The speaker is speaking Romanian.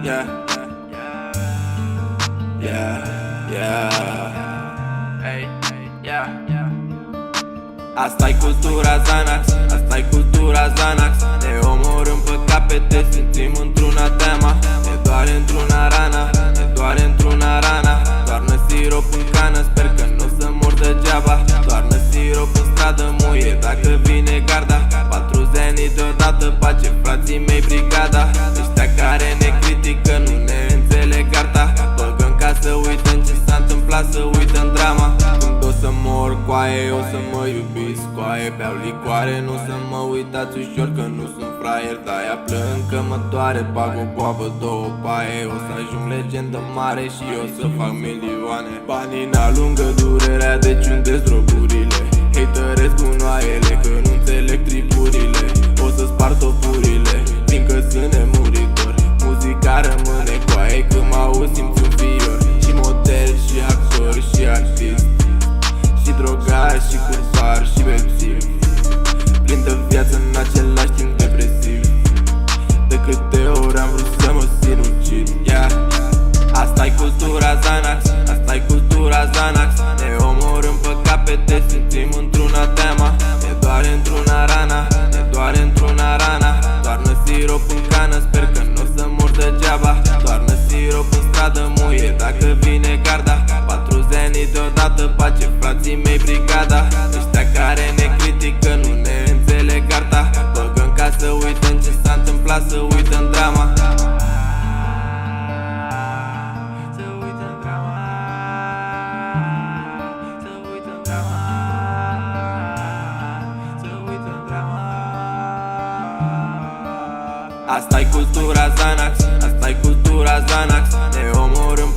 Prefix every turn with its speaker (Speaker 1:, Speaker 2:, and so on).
Speaker 1: yeah, yeah, yeah. Hey, yeah. Asta-i cultura Xanax, asta-i cultura Xanax. Ne omorâm pe capete, simțim într-una teama. Ne doare într-una rana, ne doare într-una rana. Doarnă sirop în cană, sper că nu o să mor degeaba. Doarnă sirop în stradă, muie dacă vine garda. 4 zenii deodată, pace frații mei brigada. Ăștia care ne critică nu ne înțeleg arta. Băgăm ca să uităm ce s-a întâmplat, să uităm drama. Când o să mor, coaie, o să mă iubiți, coaie. Beau licoare, nu să mă uitați ușor că nu sunt fraier. De-aia plâng că mă doare, bag o boabă, 2 paie. O să ajung legendă mare și o să fac milioane. Banii n-alungă durerea, deci unde-s drogurile? Hateresc gunoaiele, că nu înțeleg tripurile. O să spart topurile, fiindcă sunt nemuritor. Muzica rămâne coaie, când mă aud simt un fior. Și model, și actor, și artist, și drogat, și curvar, și bețiv. Plin de viață, în același timp depresiv. De câte ori am vrut să mă sinucid, yeah. Asta-i cultura Xanax, asta-i cultura Xanax. Ne omorâm pe capete, simțim într-una teama. Ne doare într-una rana, ne doare într-una rana. Doarnă sirop în cană, sper că nu o să mor degeaba. Doarnă sirop în stradă, muie dacă vine garda. 4 zenii deodată, pace frații mei brigada. Ăștia care ne critică nu ne înțeleg arta. Băgăm ca să uităm ce s-a întâmplat, să uităm drama. Asta-i cultura Xanax, asta-i cultura Xanax. Ne omorâm